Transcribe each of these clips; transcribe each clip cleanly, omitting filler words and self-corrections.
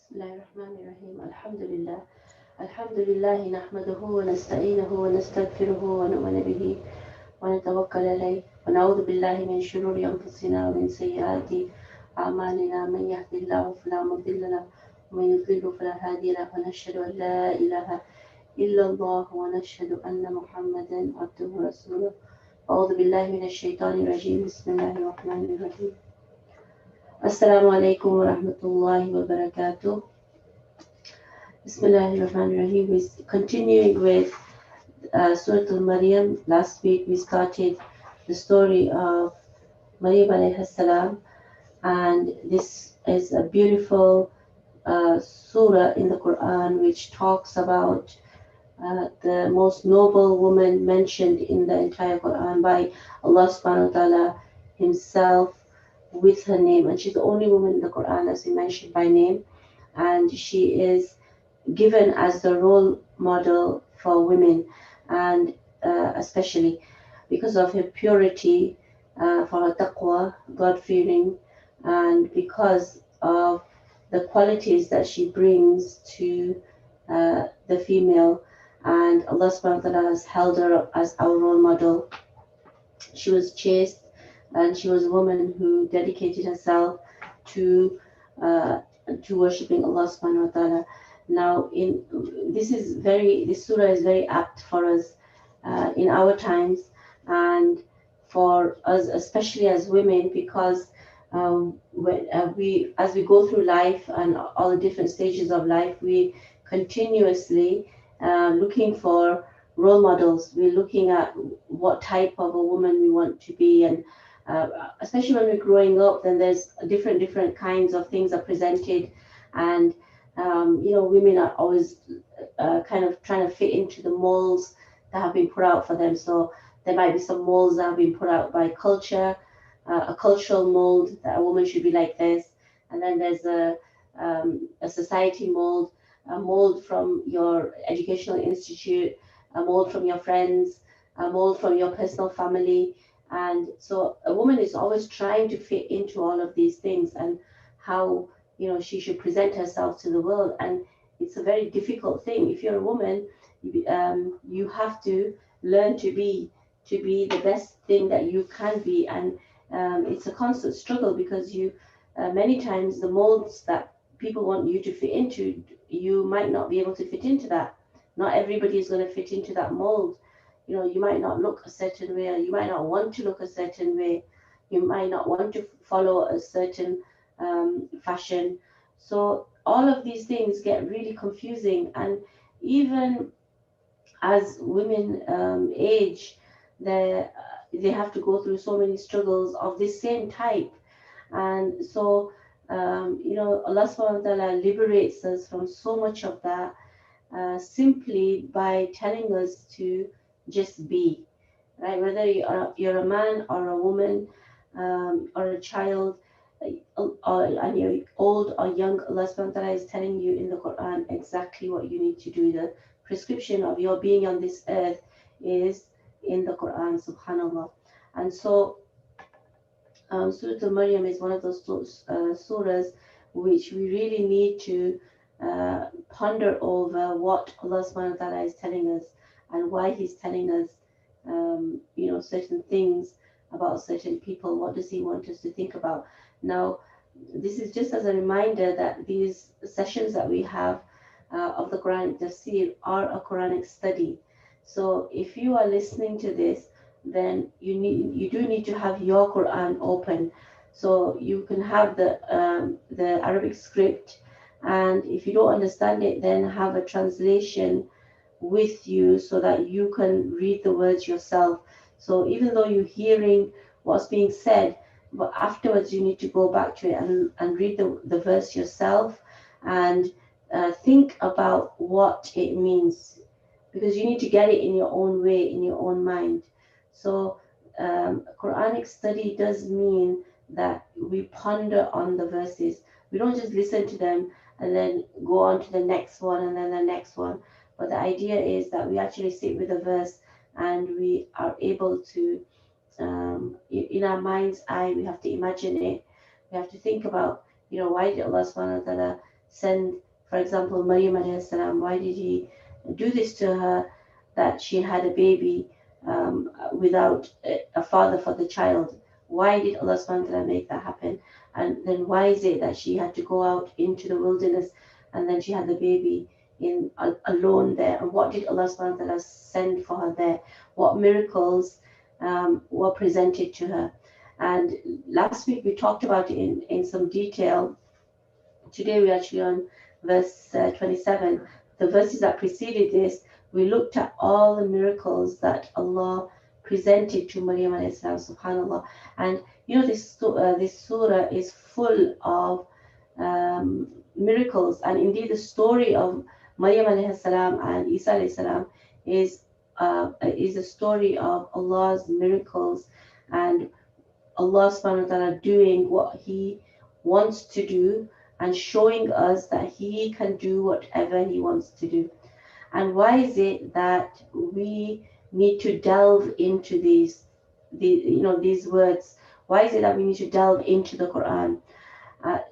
بسم الله الرحمن الرحيم. الحمد لله. الحمد لله نحمده ونستعينه ونستغفره ونؤمن به ونتوكل عليه ونعوذ بالله من شرور أنفسنا ومن سيئات أعمالنا. من يهد الله فلا مضل له ومن يضلل فلا هادي له ونشهد أن لا إله إلا الله ونشهد أن محمدا عبده ورسوله. أعوذ بالله من الشيطان الرجيم. بسم الله الرحمن الرحيم. السلام عليكم ورحمة الله وبركاته. Bismillahirrahmanirrahim. We're continuing with Surah Al-Maryam. Last week we started the story of Maryam alayhi salam, and this is a beautiful surah in the Quran which talks about the most noble woman mentioned in the entire Quran by Allah subhanahu wa ta'ala himself with her name. And she's the only woman in the Quran as we mentioned by name, and she is given as the role model for women, and especially because of her purity, for her taqwa, God fearing, and because of the qualities that she brings to the female. And Allah subhanahu wa ta'ala has held her up as our role model. She was chaste, and she was a woman who dedicated herself to uh, to worshiping Allah subhanahu wa ta'ala. Now, in this surah is very apt for us in our times, and for us especially as women, because as we go through life and all the different stages of life, we continuously looking for role models. We're looking at what type of a woman we want to be, and especially when we're growing up, then there's different kinds of things are presented, and women are always kind of trying to fit into the molds that have been put out for them. So there might be some molds that have been put out by culture, a cultural mold that a woman should be like this, and then there's a society mold, a mold from your educational institute, a mold from your friends, a mold from your personal family. And so a woman is always trying to fit into all of these things, and how she should present herself to the world. And it's a very difficult thing. If you're a woman, you have to learn to be the best thing that you can be. And it's a constant struggle, because you many times the molds that people want you to fit into, you might not be able to fit into that. Not everybody is going to fit into that mold. You might not look a certain way, or you might not want to look a certain way. You might not want to follow a certain fashion. So all of these things get really confusing, and even as women age, they have to go through so many struggles of this same type. And so Allah subhanahu wa ta'ala liberates us from so much of that, simply by telling us to just be, right? Whether you're a man or a woman, or a child, and you're old or young, Allah subhanahu wa ta'ala is telling you in the Quran exactly what you need to do. The prescription of your being on this earth is in the Quran, subhanallah. And so Surah Al-Maryam is one of those surahs which we really need to ponder over what Allah subhanahu wa ta'ala is telling us, and why He's telling us certain things about certain people. What does He want us to think about? Now, this is just as a reminder that these sessions that we have of the Quranic Tafsir are a Quranic study. So if you are listening to this, then you do need to have your Quran open, so you can have the Arabic script, and if you don't understand it, then have a translation with you so that you can read the words yourself. So even though you're hearing what's being said, but afterwards you need to go back to it and read the verse yourself, and think about what it means, because you need to get it in your own way, in your own mind. So Quranic study does mean that we ponder on the verses. We don't just listen to them and then go on to the next one and then the next one. But the idea is that we actually sit with a verse, and we are able to, in our mind's eye, we have to imagine it. We have to think about, why did Allah subhanahu wa ta'ala send, for example, Maryam alayhi salam? Why did He do this to her, that she had a baby without a father for the child? Why did Allah subhanahu wa ta'ala make that happen? And then why is it that she had to go out into the wilderness and then she had the baby in alone there? And what did Allah subhanahu wa ta'ala send for her there? What miracles were presented to her? And last week we talked about it in some detail. Today we're actually on verse 27. The verses that preceded this, we looked at all the miracles that Allah presented to Maryam alayhi salam, subhanallah. And you know, this surah is full of miracles, and indeed the story of Maryam alayhi salam and Isa alayhi salam is a story of Allah's miracles, and Allah subhanahu wa ta'ala doing what He wants to do and showing us that He can do whatever He wants to do. And why is it that we need to delve into these words? Why is it that we need to delve into the Quran?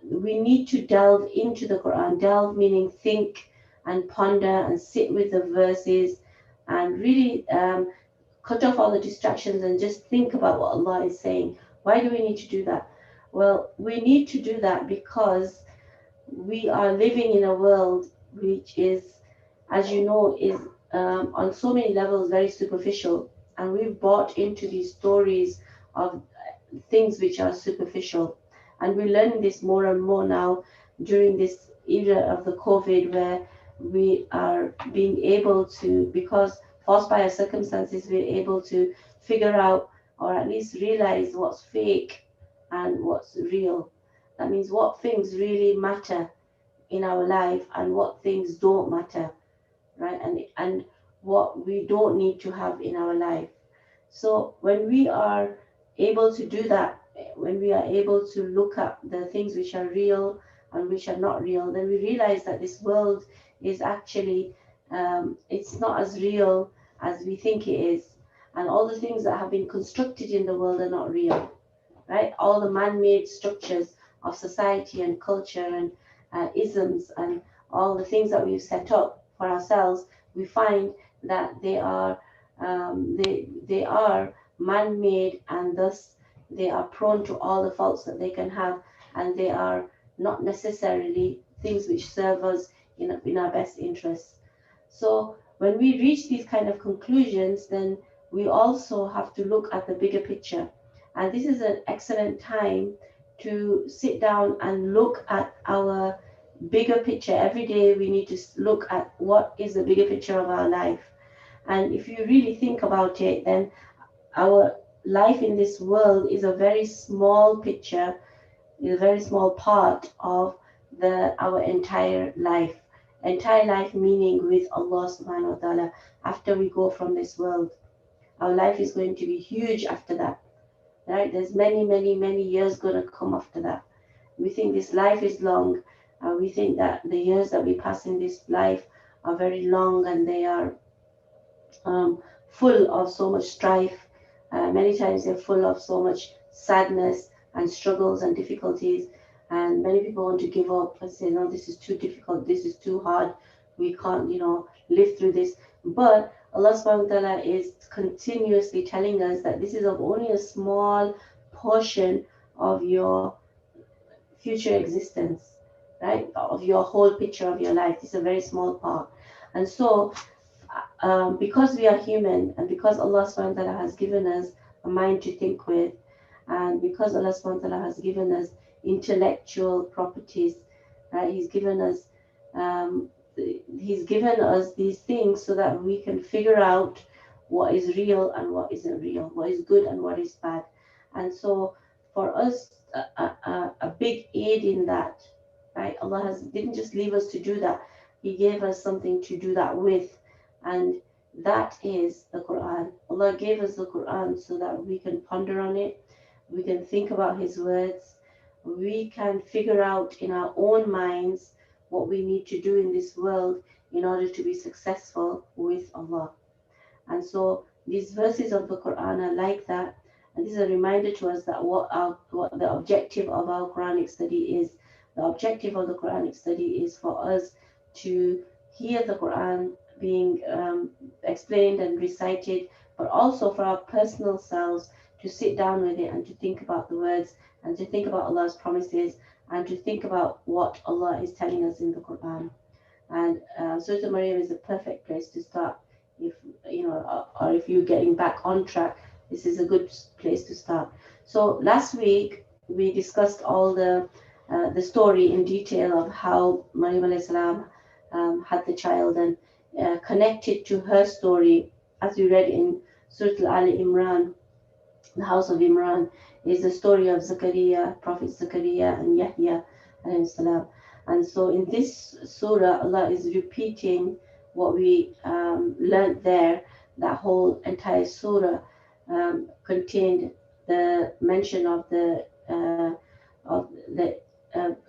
We need to delve into the Quran. Delve meaning think and ponder and sit with the verses and really cut off all the distractions and just think about what Allah is saying. Why do we need to do that? Well, we need to do that because we are living in a world which is, as you know, is on so many levels very superficial, and we've bought into these stories of things which are superficial, and we're learning this more and more now during this era of the COVID, where we are being able to, because forced by our circumstances, we're able to figure out or at least realize what's fake and what's real. That means what things really matter in our life and what things don't matter, right? And what we don't need to have in our life. So when we are able to do that, when we are able to look at the things which are real and which are not real, then we realize that this world is actually it's not as real as we think it is, and all the things that have been constructed in the world are not real, right? All the man-made structures of society and culture and isms and all the things that we've set up for ourselves, we find that they are man-made, and thus they are prone to all the faults that they can have, and they are not necessarily things which serve us in our best interests. So when we reach these kind of conclusions, then we also have to look at the bigger picture. And this is an excellent time to sit down and look at our bigger picture. Every day we need to look at what is the bigger picture of our life. And if you really think about it, then our life in this world is a very small picture, is a very small part of our entire life. Entire life meaning with Allah subhanahu wa ta'ala. After we go from this world, our life is going to be huge after that. Right? There's many years going to come after that. We think this life is long. We think that the years that we pass in this life are very long, and they are full of so much strife. Many times they're full of so much sadness and struggles and difficulties. And many people want to give up and say, no, this is too difficult, this is too hard, we can't, live through this. But Allah subhanahu wa ta'ala is continuously telling us that this is of only a small portion of your future existence, right? Of your whole picture of your life. This is a very small part. And so, because we are human, and because Allah subhanahu wa ta'ala has given us a mind to think with, and because Allah subhanahu wa ta'ala has given us intellectual properties, right? He's given us these things so that we can figure out what is real and what isn't real, what is good and what is bad. And so for us, a big aid in that, right? Allah didn't just leave us to do that. He gave us something to do that with, and that is the Quran. Allah gave us the Quran so that we can ponder on it, we can think about His words, we can figure out in our own minds what we need to do in this world in order to be successful with Allah. And so these verses of the Quran are like that, and this is a reminder to us that what the objective of our Quranic study is. The objective of the Quranic study is for us to hear the Quran being explained and recited, but also for our personal selves to sit down with it and to think about the words and to think about Allah's promises and to think about what Allah is telling us in the Quran. And Surah Maryam is the perfect place to start. If or if you're getting back on track, this is a good place to start. So last week we discussed all the story in detail of how Maryam alayhi salam had the child, and connected to her story, as we read in Surah Al Imran, the house of Imran, is the story of Zakaria, Prophet Zakaria and Yahya alayhi salam. And so in this surah, Allah is repeating what we learned there. That whole entire surah contained the mention of the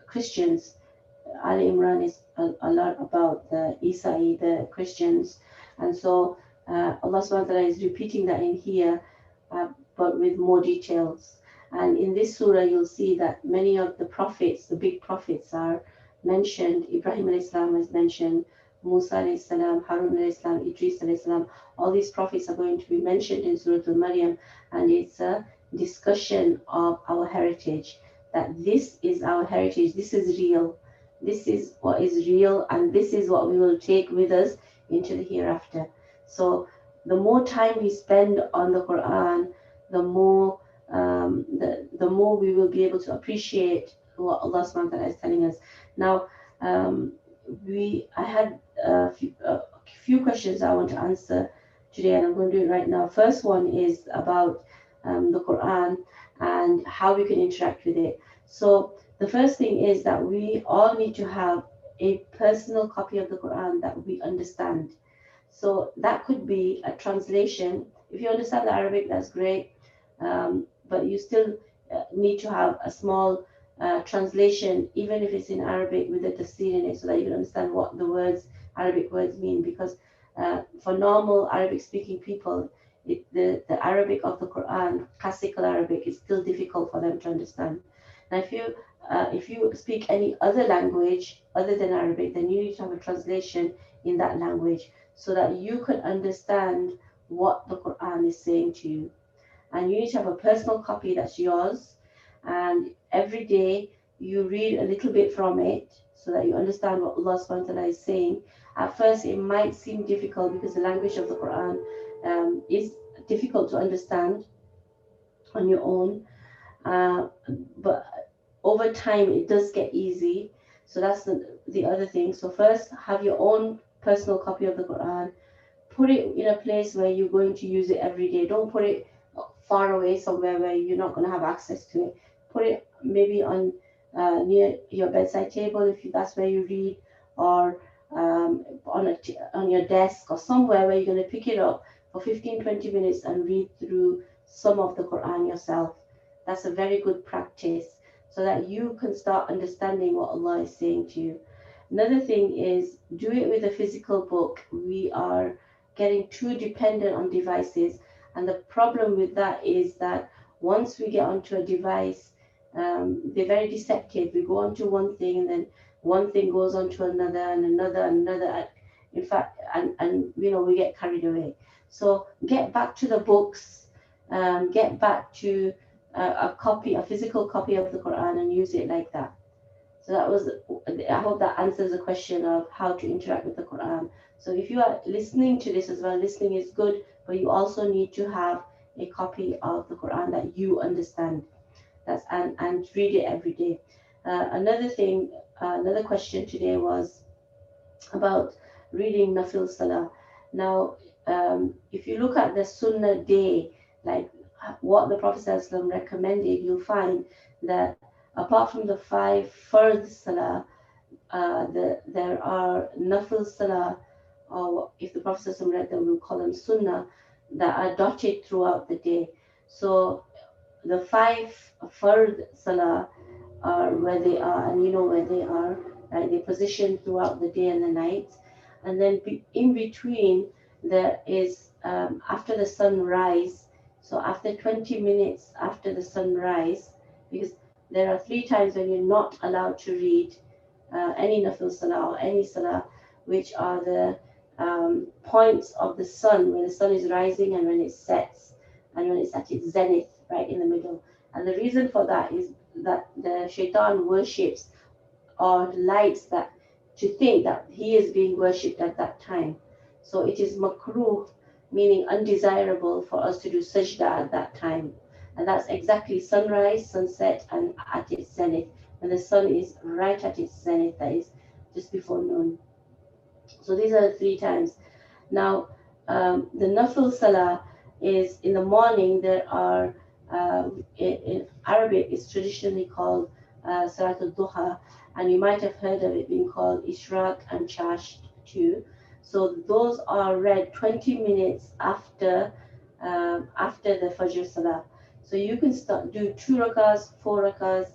Christians. Al Imran is a lot about the Isai, the Christians, and so Allah subhanahu wa ta'ala is repeating that in here, but with more details. And in this surah, you'll see that many of the prophets, the big prophets, are mentioned. Ibrahim alayhi salam is mentioned, Musa alayhi salam, Harun alayhi salam, Idris alayhi salam. All these prophets are going to be mentioned in Surah Al-Maryam, and it's a discussion of our heritage, that this is our heritage, this is real, this is what is real, and this is what we will take with us into the hereafter. So the more time we spend on the Quran, the more the more we will be able to appreciate what Allah subhanahu wa ta'ala is telling us. Now, I had a few questions I want to answer today, and I'm going to do it right now. First one is about the Quran and how we can interact with it. So the first thing is that we all need to have a personal copy of the Quran that we understand. So that could be a translation. If you understand the Arabic, that's great, but you still need to have a small translation, even if it's in Arabic with a tafsir in it, so that you can understand what the Arabic words mean. Because for normal Arabic-speaking people, the Arabic of the Quran, classical Arabic, is still difficult for them to understand. Now, if you speak any other language other than Arabic, then you need to have a translation in that language so that you can understand what the Quran is saying to you. And you need to have a personal copy that's yours, and every day you read a little bit from it so that you understand what Allah subhanahu wa ta'ala is saying. At first it might seem difficult because the language of the Quran is difficult to understand on your own, but over time it does get easy. So that's the other thing. So first, have your own personal copy of the Quran. Put it in a place where you're going to use it every day. Don't put it far away somewhere where you're not going to have access to it. Put it maybe on near your bedside table if that's where you read, or on your desk, or somewhere where you're going to pick it up for 15-20 minutes and read through some of the Quran yourself. That's a very good practice, so that you can start understanding what Allah is saying to you. Another thing is, do it with a physical book. We are getting too dependent on devices, and the problem with that is that once we get onto a device, they're very deceptive. We go onto one thing, and then one thing goes onto another, and another. In fact, and we get carried away. So get back to the books, get back to a physical copy of the Quran, and use it like that. So I hope that answers the question of how to interact with the Quran. So if you are listening to this as well, listening is good, but you also need to have a copy of the Quran that you understand. And read it every day. Another question today was about reading Nafil Salah. Now, if you look at the Sunnah day, like what the Prophet ﷺ recommended, you'll find that apart from the 5 Fard Salah, there are Nafil Salah, or if the Prophet ﷺ read them, we'll call them Sunnah, that are dotted throughout the day. So the 5 Fard Salah are where they are, and you know where they are, right? They're positioned throughout the day and the night. And then in between, there is after the sunrise, so after 20 minutes after the sunrise, because there are 3 times when you're not allowed to read any nafil salah or any salah, which are the points of the sun, when the sun is rising and when it sets and when it's at its zenith, right in the middle. And the reason for that is that the shaitan worships or likes that to think that he is being worshipped at that time. So it is makruh, meaning undesirable for us to do sajda at that time. And that's exactly sunrise, sunset, and at its zenith. When the sun is right at its zenith, that is just before noon. So these are the 3 times. Now, the nafil salah is in the morning. There are, in Arabic, it's traditionally called Salat al-Duha, and you might have heard of it being called Ishraq and Chash too. So those are read 20 minutes after the Fajr Salah. So you can do 2 rakahs, 4 rakahs,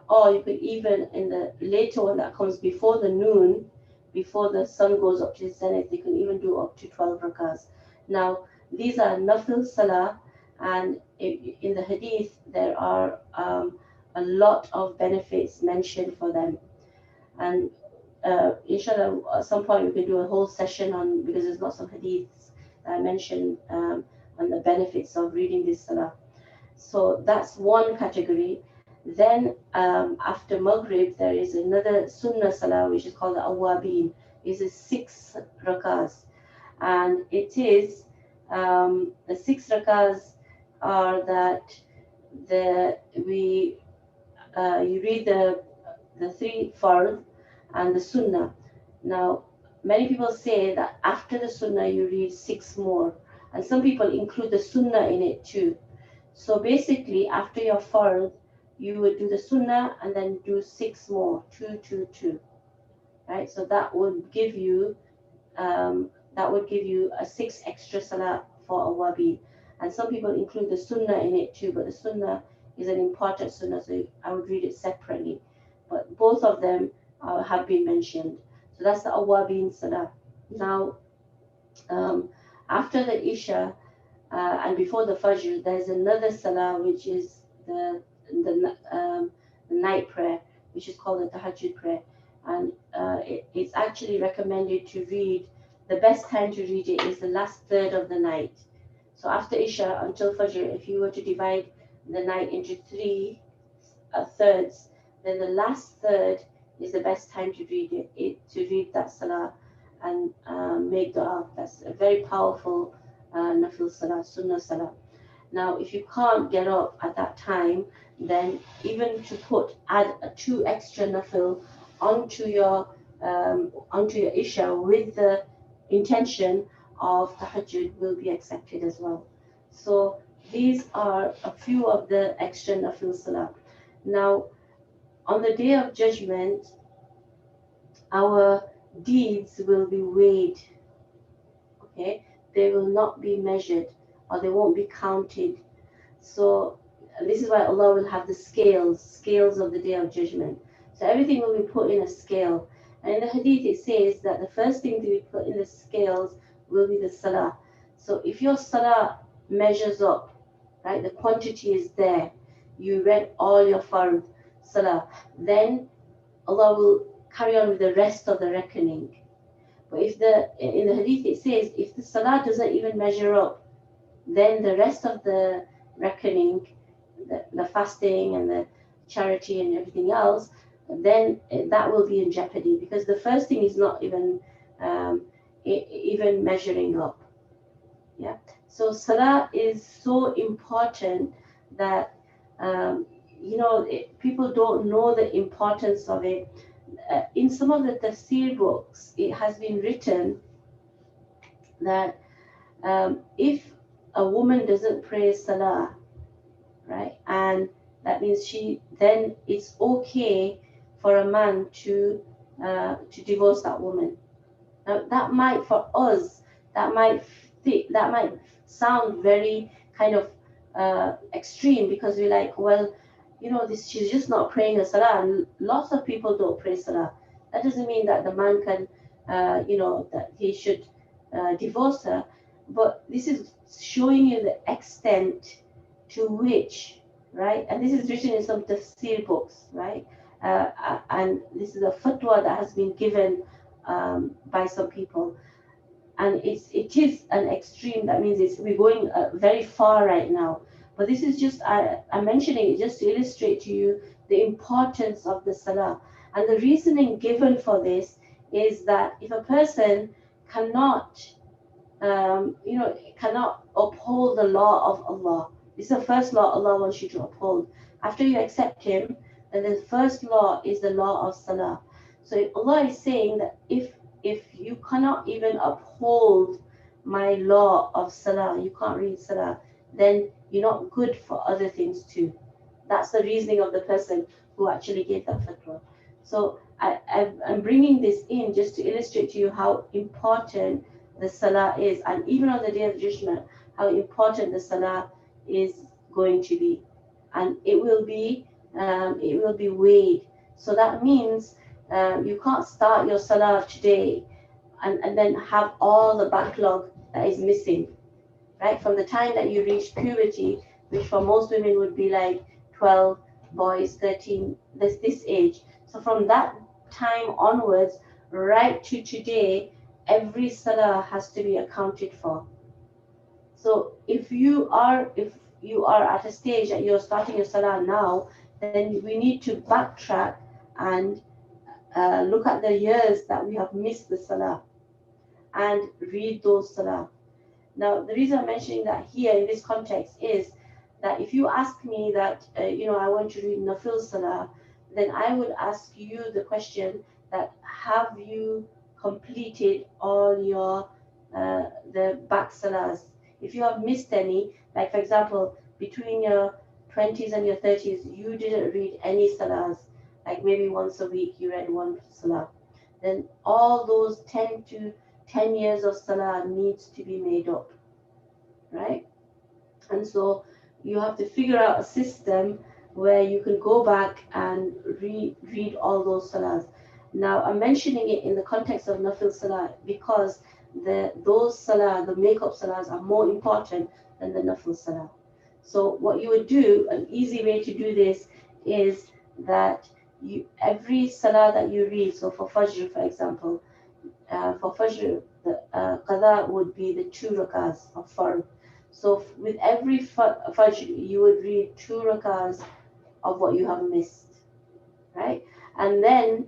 or you could even in the later one that comes before the noon, before the sun goes up to the zenith, you can even do up to 12 rakahs. Now, these are nafil salah, and in the hadith, there are a lot of benefits mentioned for them. And inshallah, at some point, we can do a whole session on, because there's lots of hadiths that I mentioned on the benefits of reading this salah. So that's one category. Then after Maghrib, there is another Sunnah Salah, which is called the Awabin. It's a 6 rakahs. And it is, the 6 rakahs are that you read the 3 fard and the Sunnah. Now, many people say that after the Sunnah, you read 6 more. And some people include the Sunnah in it too. So basically, after your fard, you would do the sunnah and then do 6 more, 2, 2, 2, right? So that would give you a 6 extra salah for a wabi. And some people include the sunnah in it too, but the sunnah is an important sunnah, so I would read it separately. But both of them have been mentioned. So that's the awabin salah. Now, after the Isha and before the Fajr, there's another salah which is the night prayer, which is called the Tahajjud prayer. And it's actually recommended to read, the best time to read it is the last third of the night. So after Isha until Fajr, if you were to divide the night into 3 thirds, then the last third is the best time to read to read that salah and make dua. That's a very powerful nafil salah, sunnah salah. Now, if you can't get up at that time, then even to add 2 extra nafil onto your Isha with the intention of tahajjud will be accepted as well. So these are a few of the extra nafil salah. Now, on the day of judgment, our deeds will be weighed. Okay, they will not be measured, or they won't be counted. So this is why Allah will have the scales of the day of judgment. So everything will be put in a scale. And in the hadith it says that the first thing to be put in the scales will be the salah. So if your salah measures up, right, the quantity is there, you read all your fard salah, then Allah will carry on with the rest of the reckoning. But in the hadith it says, if the salah doesn't even measure up, then the rest of the reckoning, the fasting and the charity and everything else, then that will be in jeopardy, because the first thing is not even measuring up. Yeah. So salah is so important that people don't know the importance of it. In some of the tafsir books, it has been written that if a woman doesn't pray salah, right, and that means then it's okay for a man to divorce that woman. Now that might, for us, that might sound very kind of extreme, because we're like, well, she's just not praying a salah, and lots of people don't pray salah. That doesn't mean that the man can, that he should divorce her. But this is showing you the extent to which right? And this is written in some tafsir books, right? And this is a fatwa that has been given by some people, and it is an extreme. That means we're going very far right now. But this is just I'm mentioning it just to illustrate to you the importance of the salah. And the reasoning given for this is that if a person cannot cannot uphold the law of Allah. This is the first law Allah wants you to uphold. After you accept Him, then the first law is the law of Salah. So Allah is saying that if you cannot even uphold my law of Salah, you can't read Salah, then you're not good for other things too. That's the reasoning of the person who actually gave that fatwa. So I'm bringing this in just to illustrate to you how important the salah is, and even on the day of judgment, how important the salah is going to be, and it will be weighed. So that means you can't start your salah today and then have all the backlog that is missing, right? From the time that you reach puberty, which for most women would be like 12, boys 13, this age. So from that time onwards, right to today, every salah has to be accounted for. So if you are at a stage that you're starting your salah now, then we need to backtrack and look at the years that we have missed the salah and read those salah. Now, the reason I'm mentioning that here in this context is that if you ask me that, I want to read Nafil Salah, then I would ask you the question that have you completed all your the back salahs? If you have missed any, like for example, between your 20s and your 30s, you didn't read any salahs, like maybe once a week you read one salah, then all those 10 years of salah needs to be made up, right? And so you have to figure out a system where you can go back and read all those salahs. Now I'm mentioning it in the context of nafil salah because those salah, the make-up salahs, are more important than the nafil salah. So what you would do, an easy way to do this is that every salah that you read, so for Fajr for example, for Fajr, the qada would be the 2 rakahs of Fard. So with every Fajr, you would read 2 rakahs of what you have missed, right? And then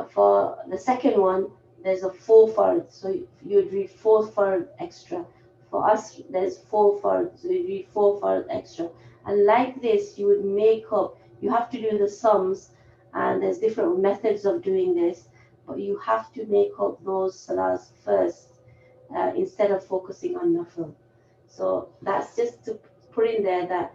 for the second one, there's a 4 Fard, so you would read 4 Fard extra. For us, there's 4 Fard, so you read 4 Fard extra. And like this, you would make up, you have to do the sums, and there's different methods of doing this, but you have to make up those salahs first instead of focusing on nafil. So that's just to put in there that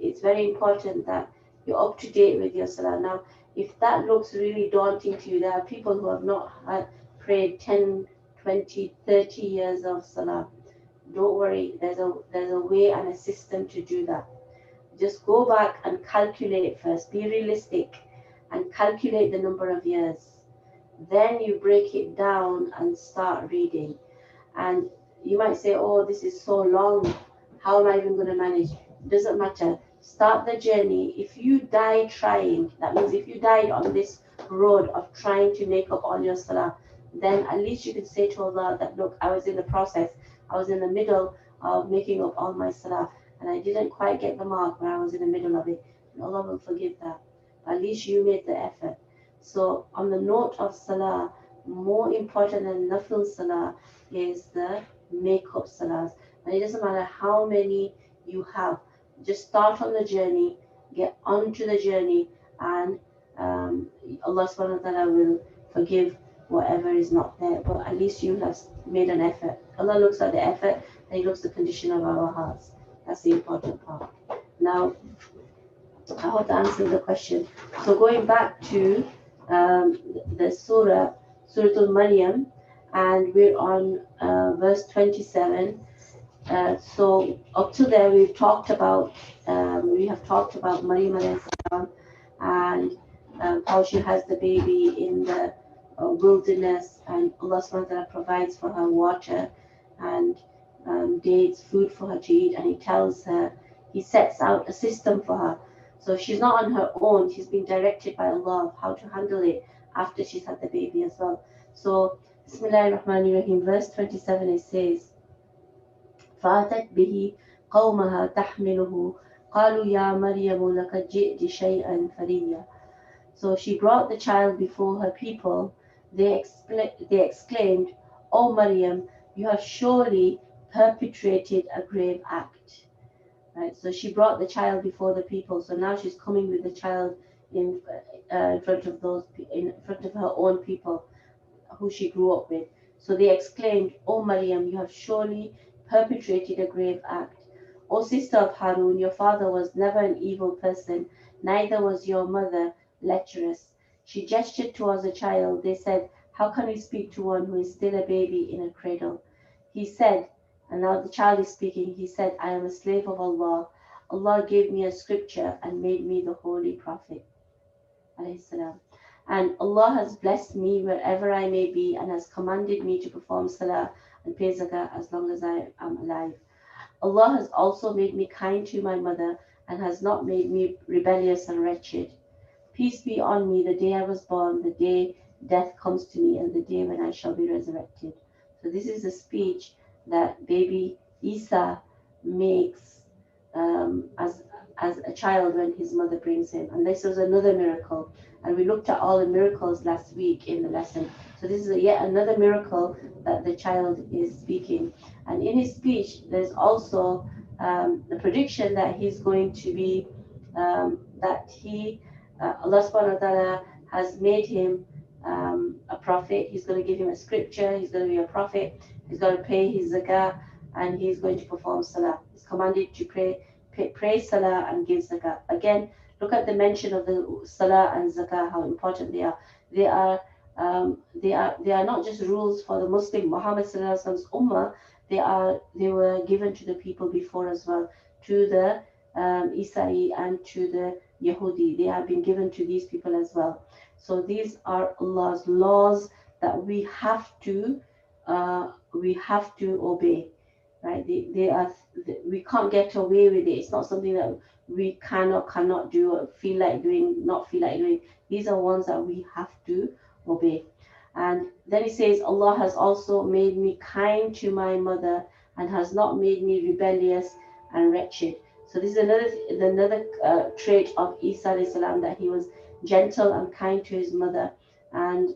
it's very important that you're up to date with your salah. Now, if that looks really daunting to you, there are people who have not prayed 10, 20, 30 years of salah. Don't worry, there's a way and a system to do that. Just go back and calculate first. Be realistic and calculate the number of years. Then you break it down and start reading. And you might say, oh, this is so long. How am I even going to manage? It doesn't matter. Start the journey. If you die trying, that means if you died on this road of trying to make up all your salah, then at least you can say to Allah that, look, I was in the process. I was in the middle of making up all my salah, and I didn't quite get the mark when I was in the middle of it. And Allah will forgive that. At least you made the effort. So on the note of salah, more important than nafil salah is the make-up salahs. And it doesn't matter how many you have. Just start on the journey, get onto the journey, and Allah subhanahu wa ta'ala will forgive whatever is not there. But at least you have made an effort. Allah looks at the effort and He looks at the condition of our hearts. That's the important part. Now, I hope that answers the question. So going back to the Surah Maryam, and we're on verse 27. So up to there, we have talked about Maryam alayhi salam and how she has the baby in the wilderness, and Allah subhanahu wa ta'ala provides for her water and dates, food for her to eat, and He tells her He sets out a system for her. So she's not on her own. She's being directed by Allah of how to handle it after she's had the baby as well. So Bismillahir Rahmanir Rahim, verse 27, it says, فأتت به قومها تحمله قالوا يا مريم لقد جئت شيئا فريا. So she brought the child before her people. They exclaimed, O Maryam, you have surely perpetrated a grave act. Right? So she brought the child before the people. So now she's coming with the child in, in front of in front of her own people who she grew up with. So they exclaimed, O Maryam, you have surely perpetrated a grave act. O sister of Harun, your father was never an evil person, neither was your mother lecherous. She gestured towards the child. They said, how can we speak to one who is still a baby in a cradle? He said, and now the child is speaking, he said, I am a slave of Allah. Allah gave me a scripture and made me the holy prophet. And Allah has blessed me wherever I may be and has commanded me to perform salah and pay zakah as long as I am alive. Allah has also made me kind to my mother and has not made me rebellious and wretched. Peace be on me the day I was born, the day death comes to me, and the day when I shall be resurrected. So this is a speech that baby Isa makes as a child when his mother brings him. And this was another miracle. And we looked at all the miracles last week in the lesson. So this is yet another miracle that the child is speaking. And in his speech, there's also the prediction that he's going to be, Allah subhanahu wa ta'ala has made him a prophet. He's going to give him a scripture. He's going to be a prophet. He's going to pay his zakah, and he's going to perform salah. He's commanded to pray salah and give zakah. Again, look at the mention of the salah and zakah, how important they are. They are not just rules for the Muslim Muhammad Sallallahu Alaihi Wasallam's ummah. They were given to the people before as well, to the Isai and to the Yahudi. They have been given to these people as well. So these are Allah's laws that we have to obey, right? We can't get away with it. It's not something that we cannot do, or feel like doing, not feel like doing. These are ones that we have to obey. And then he says, Allah has also made me kind to my mother and has not made me rebellious and wretched. So this is another trait of Isa alayhi salam, that he was gentle and kind to his mother. And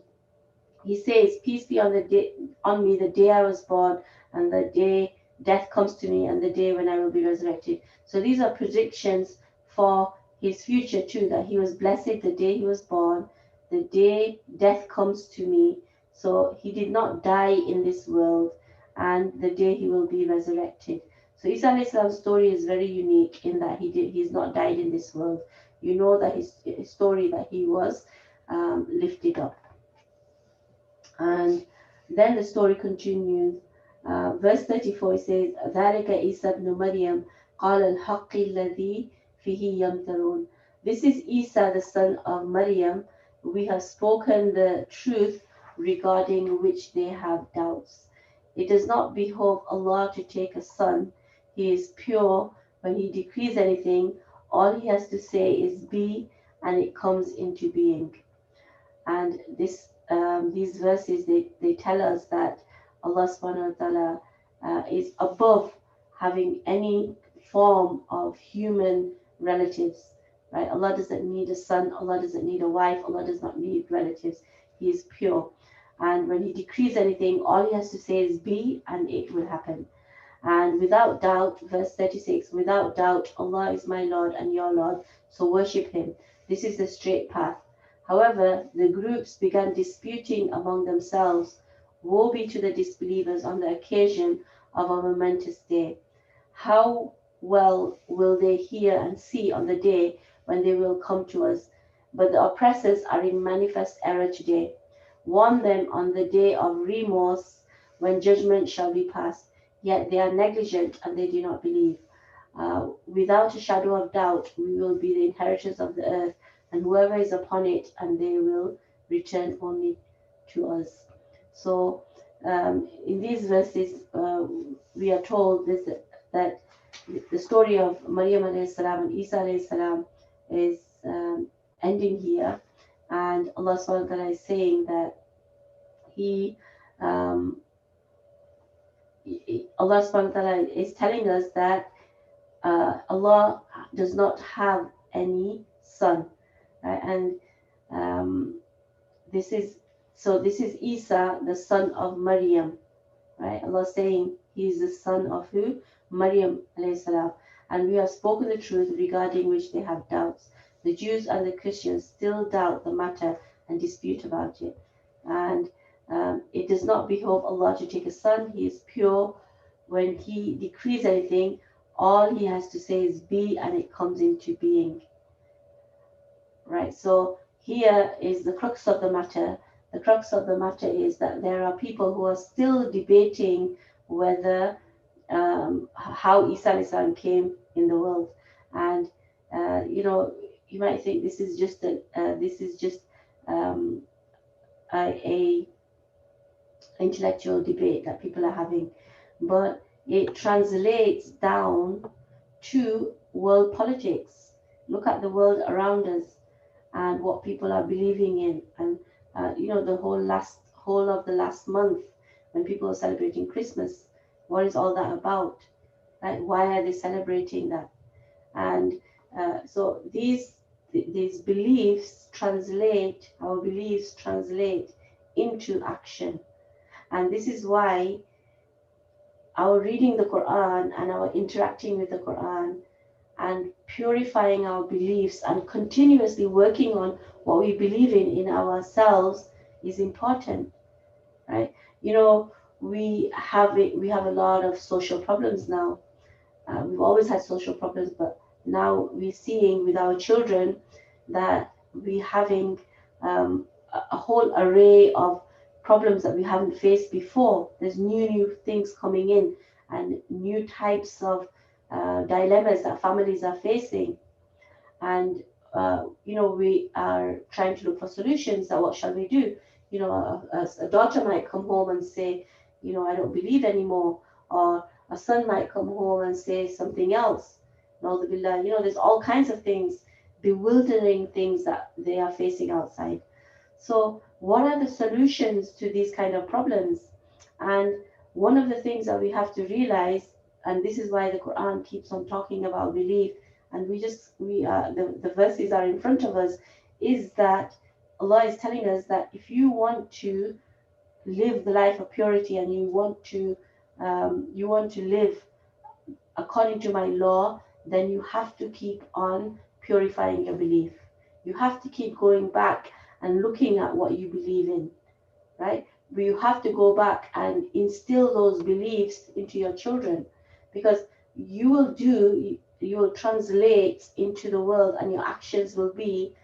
he says, peace be on me the day I was born, and the day death comes to me, and the day when I will be resurrected. So these are predictions for his future too, that he was blessed the day he was born, the day death comes to me. So he did not die in this world, and the day he will be resurrected. So Isa alayhi salam's story is very unique in that he's not died in this world. You know that his story, that he was lifted up. And then the story continues. Verse 34 says, ذَلِكَ عِيسَى ابْنُ مَرْيَمَ قَالَ الْحَقِّ الَّذِي فِيهِ يَمْتَرُونَ. This is Isa, the son of Maryam. We have spoken the truth regarding which they have doubts. It does not behove Allah to take a son. He is pure. When he decrees anything, all he has to say is be, and it comes into being. And these verses, they tell us that Allah subhanahu wa ta'ala is above having any form of human relatives, right? Allah doesn't need a son, Allah doesn't need a wife, Allah does not need relatives. He is pure. And when he decrees anything, all he has to say is be, and it will happen. And without doubt, verse 36, without doubt, Allah is my Lord and your Lord, so worship him. This is the straight path. However, the groups began disputing among themselves. Woe be to the disbelievers on the occasion of a momentous day. How well will they hear and see on the day when they will come to us? But the oppressors are in manifest error today. Warn them on the day of remorse, when judgment shall be passed. Yet they are negligent and they do not believe. Without a shadow of doubt, we will be the inheritors of the earth, and whoever is upon it, and they will return only to us. So in these verses, we are told that the story of Maryam alayhi salam and Isa alayhi salam is ending here, and Allah subhanahu wa ta'ala is saying that He, um, Allah subhanahu wa ta'ala is telling us that Allah does not have any son, right? And um, this is this is Isa, the son of Maryam, right? Allah saying he is the son of who? Maryam alayhi salam. And we have spoken the truth regarding which they have doubts. The Jews and the Christians still doubt the matter and dispute about it. And it does not behove Allah to take a son. He is pure. When He decrees anything, all He has to say is be, and it comes into being. Right? So here is the crux of the matter. The crux of the matter is that there are people who are still debating whether how Isa alayhi salam came in the world, and you might think this is just um, a intellectual debate that people are having, but it translates down to world politics. Look at the world around us and what people are believing in, and the whole of the last month when people are celebrating Christmas. What is all that about? Right? Why are they celebrating that? And so these beliefs translate, our beliefs translate into action, and this is why our reading the Quran and our interacting with the Quran and purifying our beliefs and continuously working on what we believe in ourselves is important, right? We have a lot of social problems now. We've always had social problems, but now we're seeing with our children that we're having a whole array of problems that we haven't faced before. There's new things coming in, and new types of dilemmas that families are facing, and we are trying to look for solutions. That what shall we do? A daughter might come home and say, I don't believe anymore, or a son might come home and say something else. There's all kinds of things, bewildering things that they are facing outside. So what are the solutions to these kind of problems? And one of the things that we have to realize, and this is why the Quran keeps on talking about belief, and the verses are in front of us, is that Allah is telling us that if you want to live the life of purity, and you want to live according to my law, then you have to keep on purifying your belief. You have to keep going back and looking at what you believe in, right? You have to go back and instill those beliefs into your children, because you will translate into the world, and your actions will be,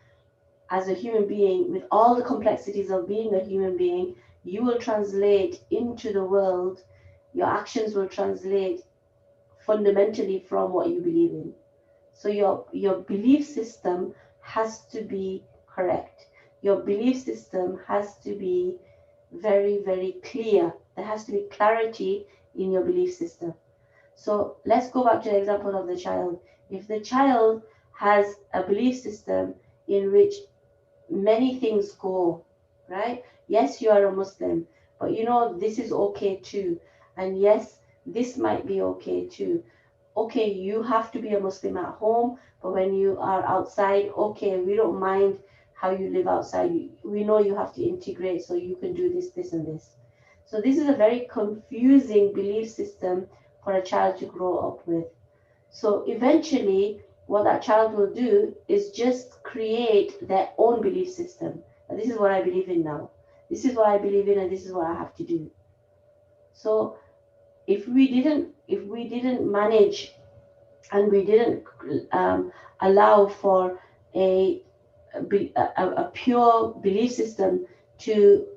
as a human being, with all the complexities of being a human being, you will translate into the world. Your actions will translate fundamentally from what you believe in. So your belief system has to be correct. Your belief system has to be very, very clear. There has to be clarity in your belief system. So let's go back to the example of the child. If the child has a belief system in which many things go, right? Yes, you are a Muslim, but this is okay too. And yes, this might be okay too. Okay, you have to be a Muslim at home, but when you are outside, okay, we don't mind how you live outside. We know you have to integrate, so you can do this, and this. So this is a very confusing belief system for a child to grow up with. So eventually, what that child will do is just create their own belief system. And this is what I believe in now. This is what I believe in, and this is what I have to do. So if we didn't manage, and we didn't allow for a pure belief system to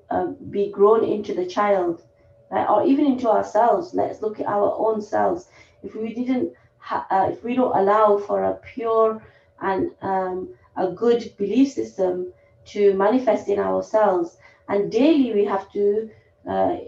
be grown into the child, right? Or even into ourselves. Let's look at our own selves. If we don't allow for a pure and a good belief system to manifest in ourselves, and daily we have to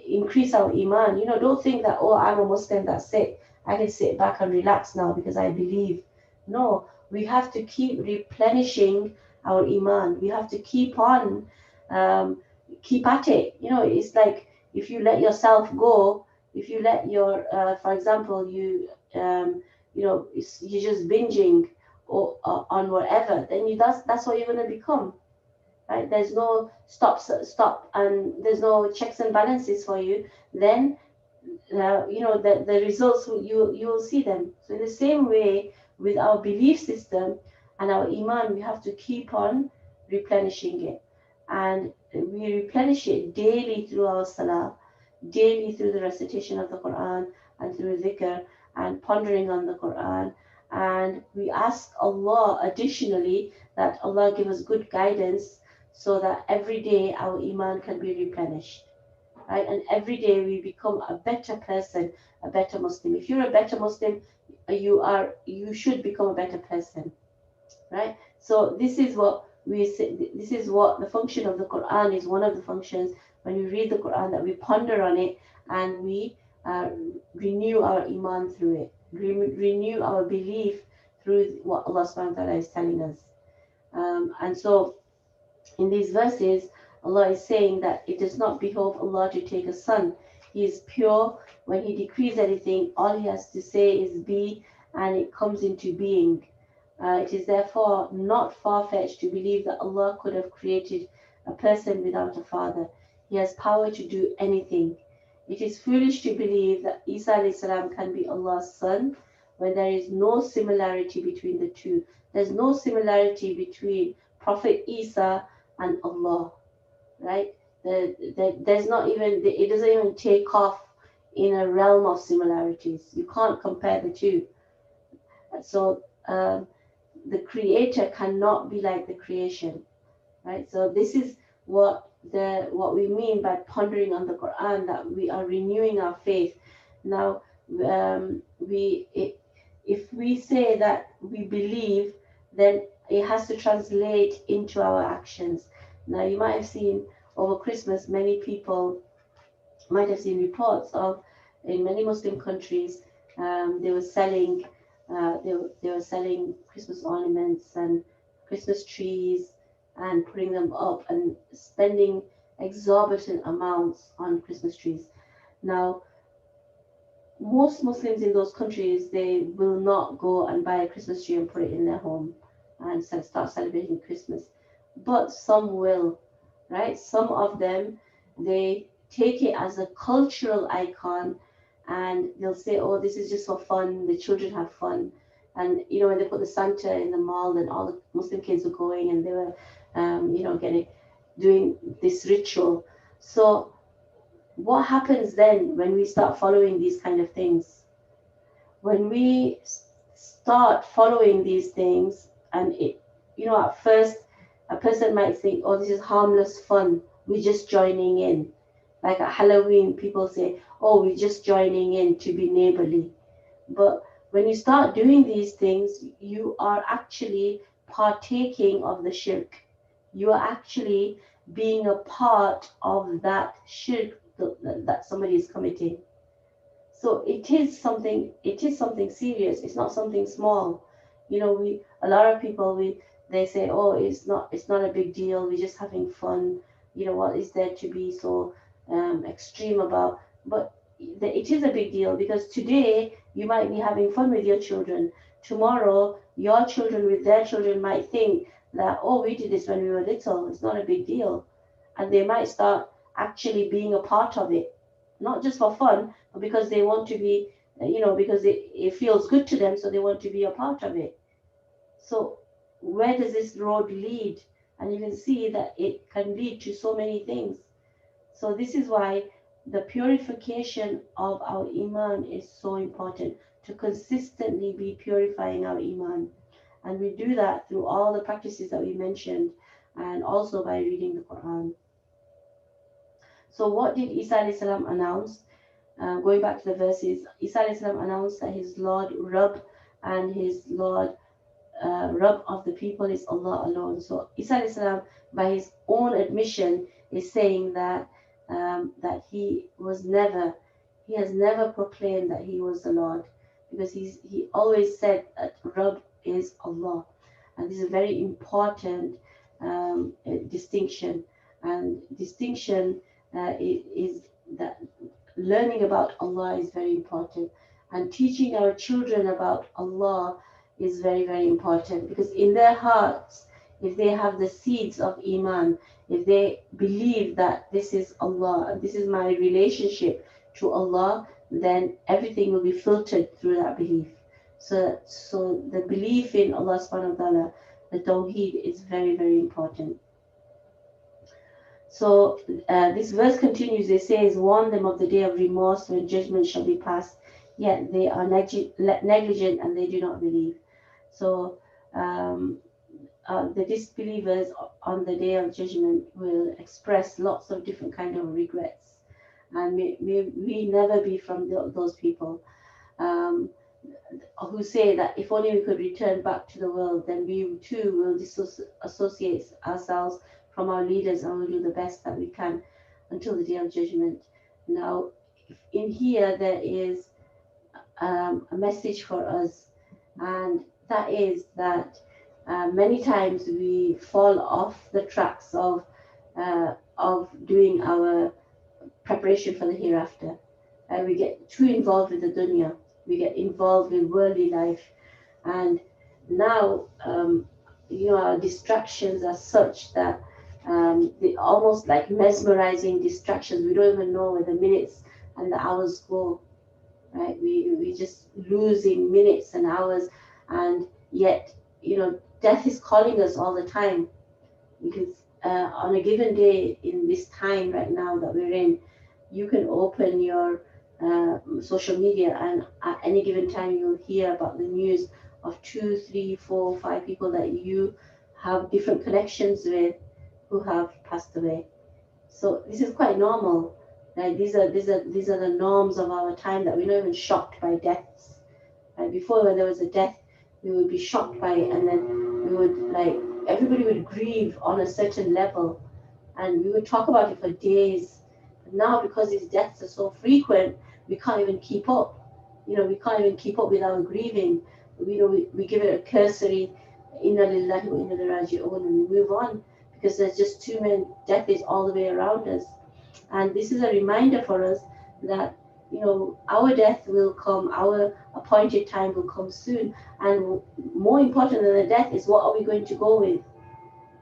increase our iman. Don't think that, oh, I'm a Muslim, that's it, I can sit back and relax now because I believe. No, we have to keep replenishing our iman. We have to keep on, um, keep at it. It's like if you let yourself go, if you let your, for example, you're just binging or on whatever, then that's what you're going to become, right? There's no stop, and there's no checks and balances for you. Then the results you will see them. So in the same way with our belief system and our iman, we have to keep on replenishing it, and we replenish it daily through our salah, daily through the recitation of the Quran, and through dhikr and pondering on the Quran. And we ask Allah additionally that Allah give us good guidance so that every day our iman can be replenished, right? And every day we become a better person, a better Muslim. If you're a better Muslim, you should become a better person, right? So this is what we say. This is what the function of the Quran is. One of the functions when we read the Quran, that we ponder on it and we renew our iman through it, renew our belief through what Allah Subhanahu wa Taala is telling us. And so in these verses, Allah is saying that it does not behove Allah to take a son. He is pure. When He decrees anything, all He has to say is be, and it comes into being. It is therefore not far-fetched to believe that Allah could have created a person without a father. He has power to do anything. It is foolish to believe that Isa a.s. can be Allah's son when there is no similarity between the two. There's no similarity between Prophet Isa and Allah, right? There's not even, it doesn't even take off in a realm of similarities. You can't compare the two. So the creator cannot be like the creation, right? So this is what we mean by pondering on the Quran, that we are renewing our faith. Now, if we say that we believe, then it has to translate into our actions. Now, you might have seen over Christmas, many people might have seen reports of, in many Muslim countries, they were selling they were selling Christmas ornaments and Christmas trees and putting them up and spending exorbitant amounts on Christmas trees. Now, most Muslims in those countries, they will not go and buy a Christmas tree and put it in their home and start celebrating Christmas. But some will, right? Some of them, they take it as a cultural icon, and they'll say, oh, this is just for fun. The children have fun. And, when they put the Santa in the mall, and all the Muslim kids were going and they were, doing this ritual. So what happens then when we start following these kind of things? When we start following these things, and at first a person might think, oh, this is harmless fun. We're just joining in. Like at Halloween, people say, oh, we're just joining in to be neighborly. But when you start doing these things, you are actually partaking of the shirk. You are actually being a part of that shirk that somebody is committing. So it is something serious. It's not something small. A lot of people, they say, oh, it's not a big deal. We're just having fun. What is there to be so extreme about? But it is a big deal, because today you might be having fun with your children. Tomorrow, your children with their children might think that, oh, we did this when we were little. It's not a big deal. And they might start actually being a part of it, not just for fun, but because they want to be, because it feels good to them, so they want to be a part of it. So where does this road lead? And you can see that it can lead to so many things. So this is why the purification of our iman is so important, to consistently be purifying our iman. And we do that through all the practices that we mentioned, and also by reading the Quran. So what did Isa a.s. announce? Going back to the verses, Isa a.s. announced that his Lord Rabb, and his Lord Rabb of the people is Allah alone. So Isa a.s., by his own admission, is saying that that he has never proclaimed that he was the Lord. because he always said that Rabb is Allah, and this is a very important distinction. And distinction is that learning about Allah is very important, and teaching our children about Allah is very, very important, because in their hearts, if they have the seeds of Iman, if they believe that this is Allah, this is my relationship to Allah, then everything will be filtered through that belief. So the belief in Allah subhanahu wa ta'ala, the Tawheed, is very, very important. So this verse continues, it says, warn them of the day of remorse when judgment shall be passed, yet they are negligent and they do not believe. So the disbelievers on the day of judgment will express lots of different kind of regrets, and may we never be from those people who say that if only we could return back to the world, then we too will disassociate ourselves from our leaders and will do the best that we can until the day of judgment. Now, in here there is a message for us, and that is that many times we fall off the tracks of doing our preparation for the hereafter. We get too involved with the dunya. We get involved in worldly life, and now our distractions are such that they almost like mesmerizing distractions. We don't even know where the minutes and the hours go. Right? We just losing minutes and hours, and yet death is calling us all the time, because on a given day in this time right now that we're in, you can open your social media, and at any given time you'll hear about the news of 2, 3, 4, 5 people that you have different connections with who have passed away. So this is quite normal. Like these are the norms of our time, that we're not even shocked by deaths. Like before, when there was a death, we would be shocked by it, and then we would everybody would grieve on a certain level, and we would talk about it for days. But now, because these deaths are so frequent, we can't even keep up. We can't even keep up with our grieving. We give it a cursory inna lillahi wa inna ilaihi raji'un, and we move on, because there's just too many. Death is all the way around us, and this is a reminder for us that our death will come, our appointed time will come soon, and more important than the death is, what are we going to go with,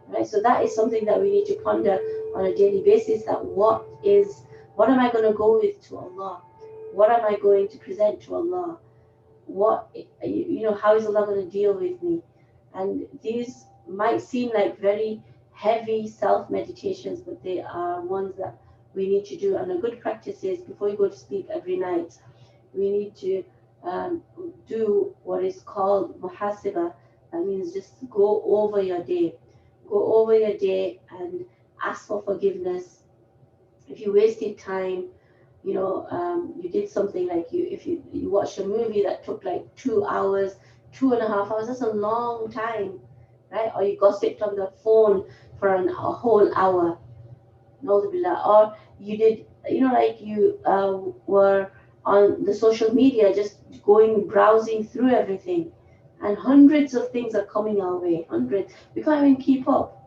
right? So that is something that we need to ponder on a daily basis, that what am I going to go with to Allah? What am I going to present to Allah? How is Allah going to deal with me? And these might seem like very heavy self-meditations, but they are ones that we need to do. And a good practice is, before you go to sleep every night, we need to do what is called muhasibah. That means just go over your day. Go over your day and ask for forgiveness. If you wasted time, you did something, like if you watched a movie that took like 2 hours, 2.5 hours, that's a long time, right? Or you gossiped on the phone for a whole hour, or you did, you were on the social media, just browsing through everything, and hundreds of things are coming our way. Hundreds, we can't even keep up.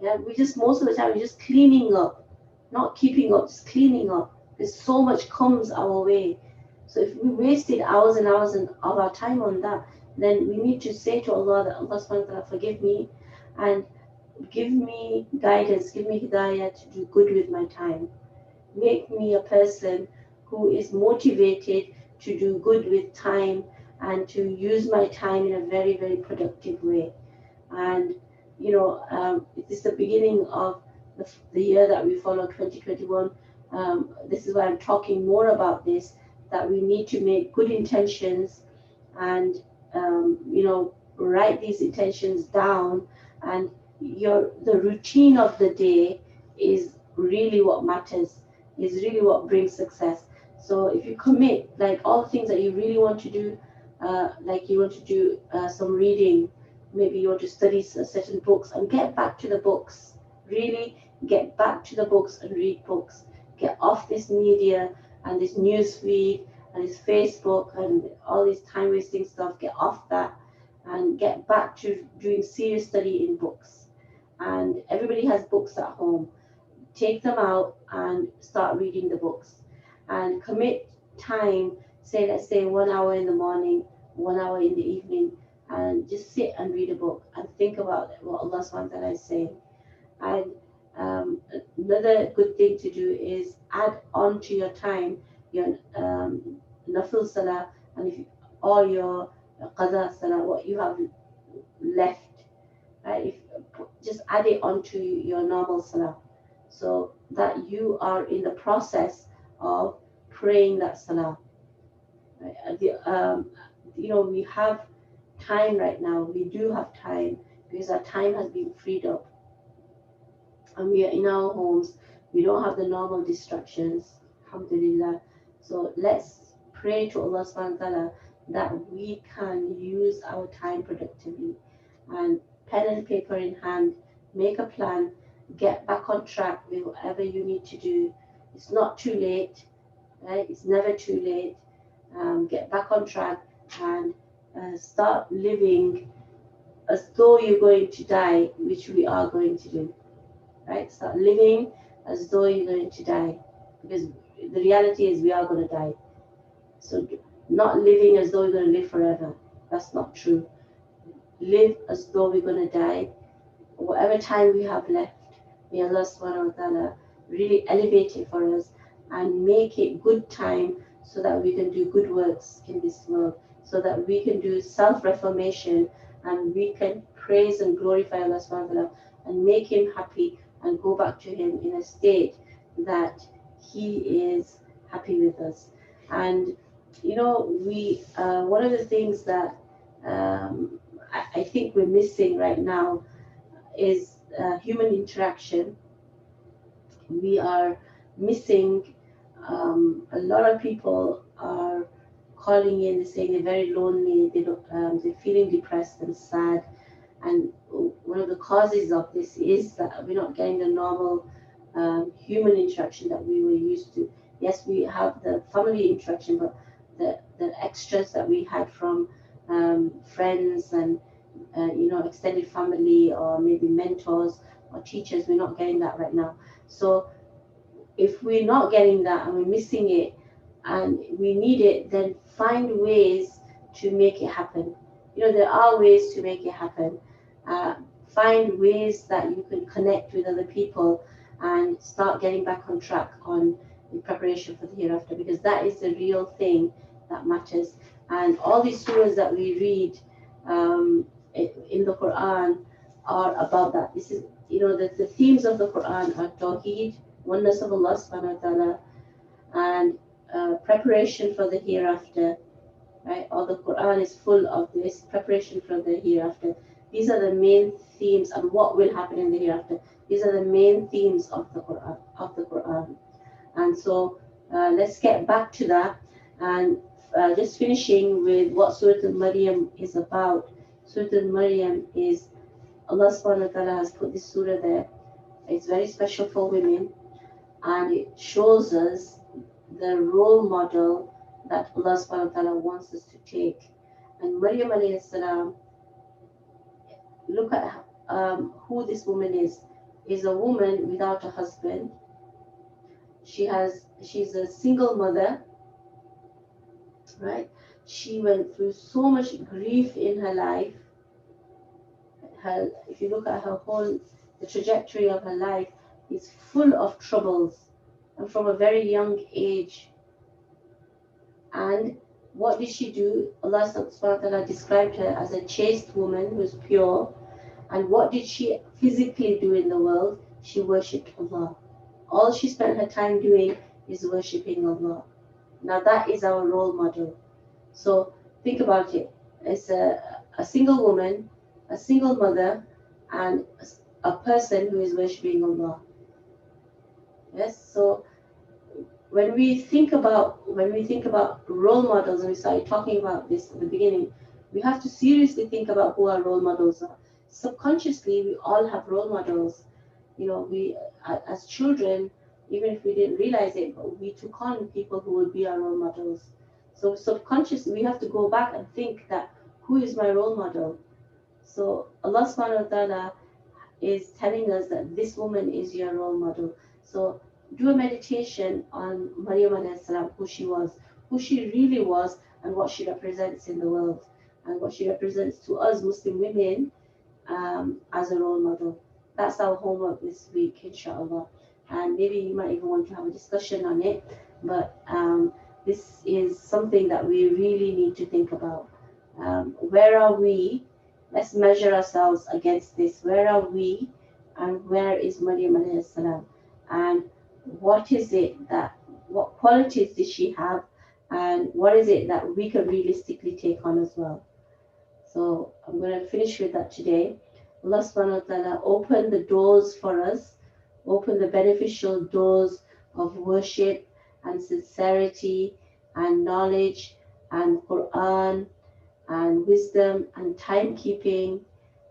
Yeah, most of the time we're just cleaning up, not keeping up, just cleaning up. There's so much comes our way. So if we wasted hours and hours of our time on that, then we need to say to Allah that, Allah subhanahu wa ta'ala, forgive me and give me guidance, give me hidayah to do good with my time. Make me a person who is motivated to do good with time and to use my time in a very, very productive way. And it is the beginning of the year that we follow, 2021. This is why I'm talking more about this, that we need to make good intentions and write these intentions down, and the routine of the day is really what matters, is really what brings success. So if you commit, like all the things that you really want to do, like you want to do some reading, maybe you want to study certain books, and get back to the books. Really get back to the books and read books. Get off this media and this news feed and this Facebook and all this time wasting stuff. Get off that and get back to doing serious study in books. And everybody has books at home. Take them out and start reading the books and commit time. Say, let's say 1 hour in the morning, 1 hour in the evening, and just sit and read a book and think about what Allah subhanahu wa ta'ala is saying. And another good thing to do is add on to your time your nafil salah, and if you, or your qada salah, what you have left, right? If just add it onto your normal salah, so that you are in the process of praying that salah. Right? We have time right now. We do have time because our time has been freed up, and we are in our homes. We don't have the normal distractions, alhamdulillah. So let's pray to Allah subhanahu wa ta'ala that we can use our time productively, and pen and paper in hand, make a plan, get back on track with whatever you need to do. It's not too late, right? It's never too late. Get back on track and start living as though you're going to die, which we are going to do. Right? Start living as though you're going to die, because the reality is we are going to die. So not living as though we're going to live forever. That's not true. Live as though we're going to die. Whatever time we have left, may Allah subhanahu wa ta'ala really elevate it for us and make it good time, so that we can do good works in this world, so that we can do self-reformation, and we can praise and glorify Allah subhanahu wa ta'ala and make Him happy, and go back to Him in a state that He is happy with us. And we one of the things that I think we're missing right now is human interaction. We are missing. A lot of people are calling in, saying they're very lonely. They're feeling depressed and sad. And one of the causes of this is that we're not getting the normal human interaction that we were used to. Yes, we have the family interaction, but the extras that we had from friends and extended family, or maybe mentors or teachers, we're not getting that right now. So if we're not getting that and we're missing it and we need it, then find ways to make it happen. There are ways to make it happen. Find ways that you can connect with other people and start getting back on track on the preparation for the hereafter, because that is the real thing that matters. And all these surahs that we read in the Quran are about that. This is, the themes of the Quran are Tawheed, oneness of Allah subhanahu wa ta'ala, and preparation for the hereafter, right? All the Quran is full of this preparation for the hereafter. These are the main themes, and what will happen in the hereafter. These are the main themes of the Quran. And so let's get back to that. And just finishing with what Surah Al-Maryam is about. Surah Al-Maryam is, Allah subhanahu wa ta'ala has put this surah there. It's very special for women, and it shows us the role model that Allah subhanahu wa ta'ala wants us to take. And Maryam alayhi salam, look at who this woman is a woman without a husband. She's a single mother, right? She went through so much grief in her life. If you look at the trajectory of her life, is full of troubles, and from a very young age. And what did she do? Allah subhanahu wa ta'ala described her as a chaste woman who was pure. And what did she physically do in the world? She worshipped Allah. All she spent her time doing is worshipping Allah. Now that is our role model. So think about it. It's a single woman, a single mother, and a person who is worshipping Allah. Yes. So when we think about role models, and we started talking about this at the beginning, we have to seriously think about who our role models are. Subconsciously, we all have role models. We as children, even if we didn't realize it, but we took on people who would be our role models. So subconsciously, we have to go back and think that who is my role model? So Allah subhanahu wa ta'ala is telling us that this woman is your role model. So do a meditation on Maryam alayhi salam, who she really was, and what she represents in the world, and what she represents to us Muslim women as a role model. That's our homework this week, inshallah. And maybe you might even want to have a discussion on it. But this is something that we really need to think about. Where are we? Let's measure ourselves against this. Where are we? And where is Maryam alayhi salam? And what is it that, what qualities did she have? And what is it that we can realistically take on as well? So I'm going to finish with that today. Allah subhanahu wa ta'ala open the doors for us, open the beneficial doors of worship and sincerity and knowledge and Quran and wisdom and timekeeping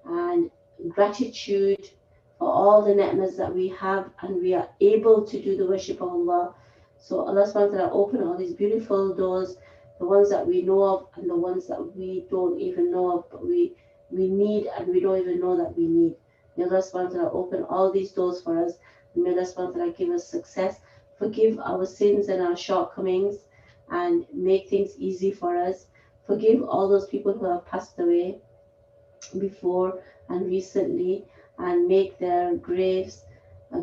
and gratitude for all the ni'mas that we have, and we are able to do the worship of Allah. So Allah subhanahu wa ta'ala open all these beautiful doors, the ones that we know of and the ones that we don't even know of, but we need and we don't even know that we need. May Allah subhanahu wa ta'ala open all these doors for us. May Allah subhanahu wa ta'ala give us success, forgive our sins and our shortcomings, and make things easy for us. Forgive all those people who have passed away before and recently, and make their graves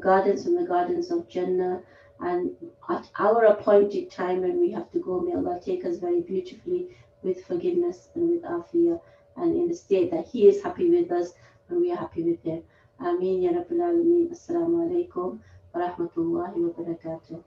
gardens from the gardens of Jannah. And at our appointed time when we have to go, may Allah take us very beautifully with forgiveness and with afiyah, and in the state that He is happy with us and we are happy with Him. Ameen ya Rabbil Alameen. Assalamu alaikum wa rahmatullahi wa barakatuh.